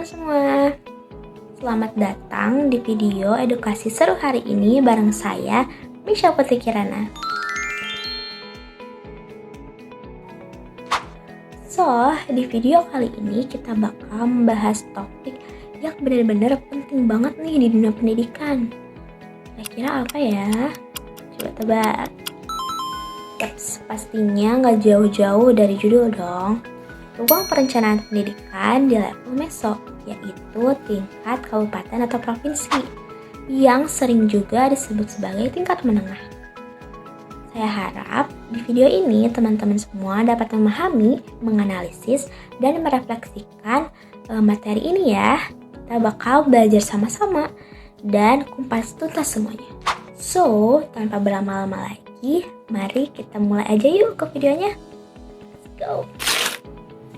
semua, selamat datang di video edukasi seru hari ini bareng saya, Misha Putri Kirana. Di video kali ini kita bakal membahas topik yang benar-benar penting banget nih di dunia pendidikan. Kira-kira apa ya? Coba tebak. Pastinya nggak jauh-jauh dari judul dong. Ruang perencanaan pendidikan di level meso, yaitu tingkat kabupaten atau provinsi, yang sering juga disebut sebagai tingkat menengah. Saya harap di video ini teman-teman semua dapat memahami, menganalisis, dan merefleksikan materi ini ya. Kita bakal belajar sama-sama dan kumpas tuntas semuanya. Tanpa berlama-lama lagi, mari kita mulai aja yuk ke videonya. Let's go!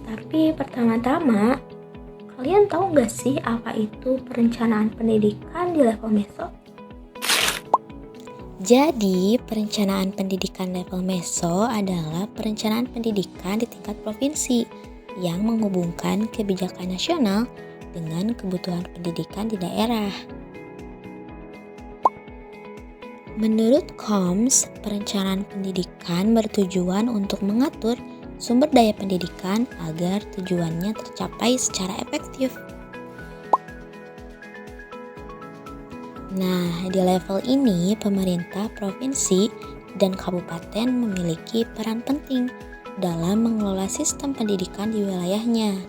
Tapi pertama-tama, kalian tahu nggak sih apa itu perencanaan pendidikan di level meso? Jadi, perencanaan pendidikan level meso adalah perencanaan pendidikan di tingkat provinsi yang menghubungkan kebijakan nasional dengan kebutuhan pendidikan di daerah. Menurut KOMS, perencanaan pendidikan bertujuan untuk mengatur sumber daya pendidikan agar tujuannya tercapai secara efektif. Nah, di level ini pemerintah provinsi dan kabupaten memiliki peran penting dalam mengelola sistem pendidikan di wilayahnya.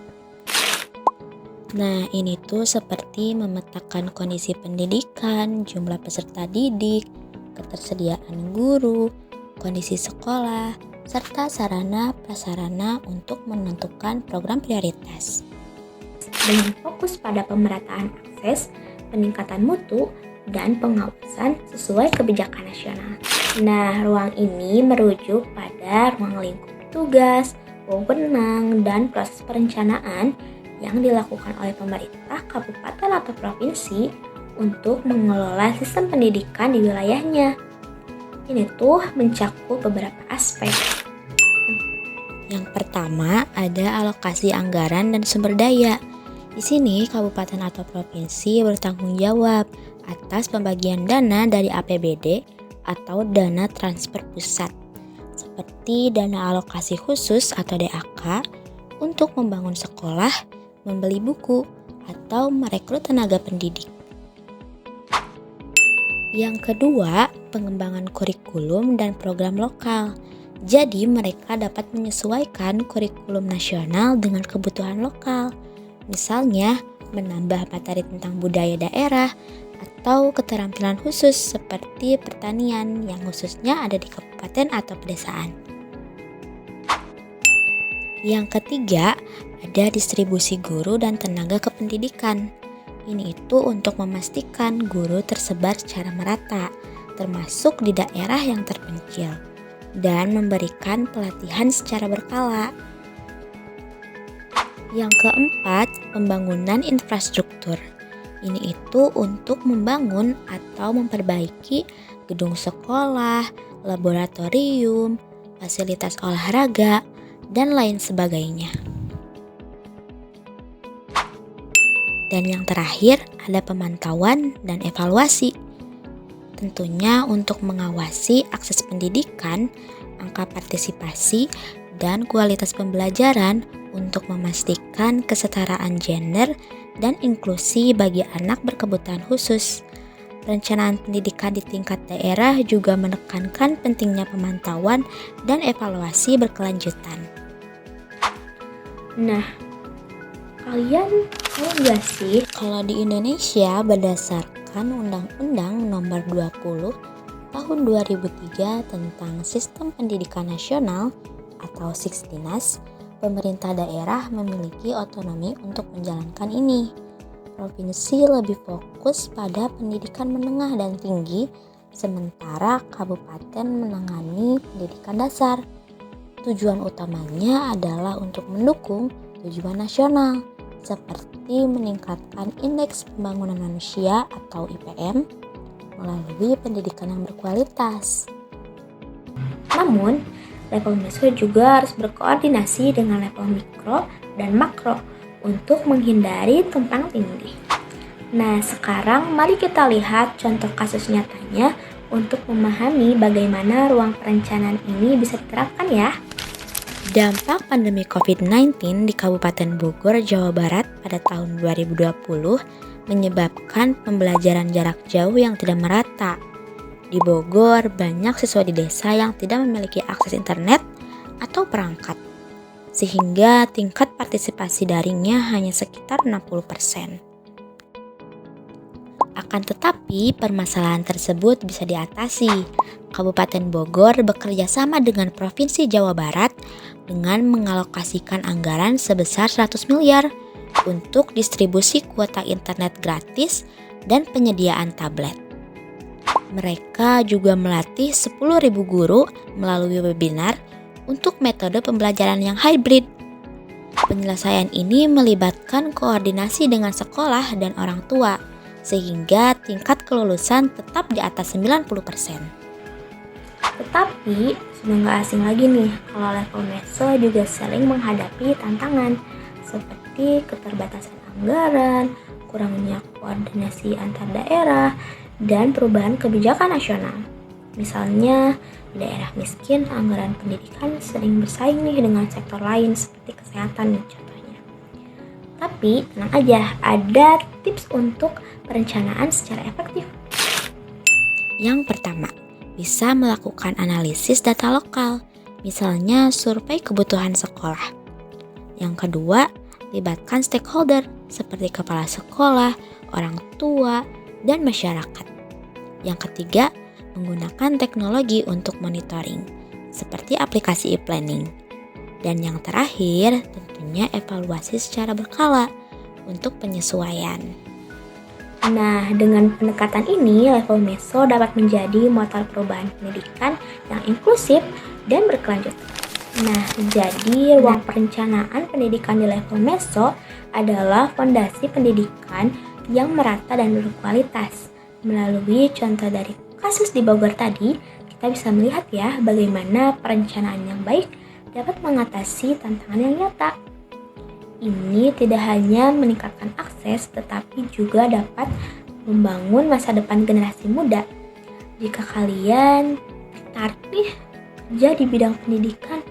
Nah, ini tuh seperti memetakan kondisi pendidikan, jumlah peserta didik, ketersediaan guru, kondisi sekolah, serta sarana-prasarana untuk menentukan program prioritas. Dengan fokus pada pemerataan akses, peningkatan mutu, dan pengawasan sesuai kebijakan nasional. Nah, ruang ini merujuk pada ruang lingkup tugas, wewenang, dan proses perencanaan yang dilakukan oleh pemerintah, kabupaten, atau provinsi untuk mengelola sistem pendidikan di wilayahnya. Ini tuh mencakup beberapa aspek. Yang pertama, ada alokasi anggaran dan sumber daya. Di sini, kabupaten atau provinsi bertanggung jawab atas pembagian dana dari APBD atau dana transfer pusat, seperti dana alokasi khusus atau DAK untuk membangun sekolah, membeli buku, atau merekrut tenaga pendidik. Yang kedua, pengembangan kurikulum dan program lokal. Jadi mereka dapat menyesuaikan kurikulum nasional dengan kebutuhan lokal. Misalnya, menambah materi tentang budaya daerah atau keterampilan khusus seperti pertanian yang khususnya ada di kabupaten atau pedesaan. Yang ketiga, ada distribusi guru dan tenaga kependidikan. Ini itu untuk memastikan guru tersebar secara merata, termasuk di daerah yang terpencil, dan memberikan pelatihan secara berkala. Yang keempat, pembangunan infrastruktur. Ini itu untuk membangun atau memperbaiki gedung sekolah, laboratorium, fasilitas olahraga, dan lain sebagainya. Dan yang terakhir, ada pemantauan dan evaluasi. Tentunya untuk mengawasi akses pendidikan, angka partisipasi, dan kualitas pembelajaran untuk memastikan kesetaraan gender dan inklusi bagi anak berkebutuhan khusus. Perencanaan pendidikan di tingkat daerah juga menekankan pentingnya pemantauan dan evaluasi berkelanjutan. Nah, kalian tahu nggak sih Kalau di Indonesia berdasarkan Undang-Undang Nomor 20 Tahun 2003 tentang Sistem Pendidikan Nasional atau Siksdinas, pemerintah daerah memiliki otonomi untuk menjalankan ini. Provinsi lebih fokus pada pendidikan menengah dan tinggi, sementara kabupaten menangani pendidikan dasar. Tujuan utamanya adalah untuk mendukung tujuan nasional, seperti meningkatkan indeks pembangunan manusia atau IPM melalui pendidikan yang berkualitas. Namun, level meso juga harus berkoordinasi dengan level mikro dan makro untuk menghindari tumpang tindih. Nah, sekarang mari kita lihat contoh kasus nyatanya untuk memahami bagaimana ruang perencanaan ini bisa diterapkan ya. Dampak pandemi COVID-19 di Kabupaten Bogor, Jawa Barat pada tahun 2020 menyebabkan pembelajaran jarak jauh yang tidak merata. Di Bogor, banyak siswa di desa yang tidak memiliki akses internet atau perangkat, sehingga tingkat partisipasi daringnya hanya sekitar 60%. Akan tetapi, permasalahan tersebut bisa diatasi. Kabupaten Bogor bekerja sama dengan Provinsi Jawa Barat dengan mengalokasikan anggaran sebesar 100 miliar untuk distribusi kuota internet gratis dan penyediaan tablet. Mereka juga melatih 10.000 guru melalui webinar untuk metode pembelajaran yang hybrid. Penyelesaian ini melibatkan koordinasi dengan sekolah dan orang tua, sehingga tingkat kelulusan tetap di atas 90%. Tetapi, sudah nggak asing lagi nih kalau level meso juga sering menghadapi tantangan seperti keterbatasan anggaran, kurangnya koordinasi antar daerah, dan perubahan kebijakan nasional. Misalnya, di daerah miskin, anggaran pendidikan sering bersaing nih dengan sektor lain seperti kesehatan nih contohnya. Tapi, tenang aja, ada tips untuk perencanaan secara efektif. Yang pertama, bisa melakukan analisis data lokal, misalnya survei kebutuhan sekolah. Yang kedua, libatkan stakeholder seperti kepala sekolah, orang tua, dan masyarakat. Yang ketiga, menggunakan teknologi untuk monitoring, seperti aplikasi e-planning. Dan yang terakhir, tentunya evaluasi secara berkala untuk penyesuaian. Nah, dengan pendekatan ini, level meso dapat menjadi motor perubahan pendidikan yang inklusif dan berkelanjutan. Nah, jadi ruang perencanaan pendidikan di level meso adalah fondasi pendidikan yang merata dan berkualitas. Melalui contoh dari kasus di Bogor tadi, kita bisa melihat ya bagaimana perencanaan yang baik dapat mengatasi tantangan yang nyata. Ini tidak hanya meningkatkan akses, tetapi juga dapat membangun masa depan generasi muda. Jika kalian tertarik nih kerja di bidang pendidikan,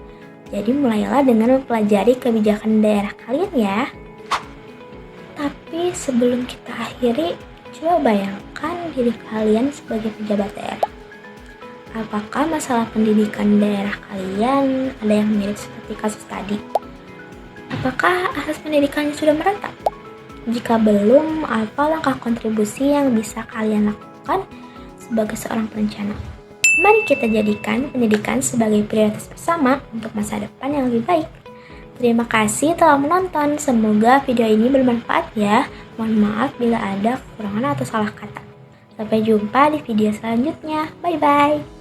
jadi mulailah dengan mempelajari kebijakan daerah kalian ya. Tapi sebelum kita akhiri, coba bayangkan diri kalian sebagai pejabat daerah. Apakah masalah pendidikan daerah kalian ada yang mirip seperti kasus tadi? Apakah akses pendidikannya sudah merata? Jika belum, apa langkah kontribusi yang bisa kalian lakukan sebagai seorang perencana? Mari kita jadikan pendidikan sebagai prioritas bersama untuk masa depan yang lebih baik. Terima kasih telah menonton. Semoga video ini bermanfaat ya. Mohon maaf bila ada kekurangan atau salah kata. Sampai jumpa di video selanjutnya. Bye-bye.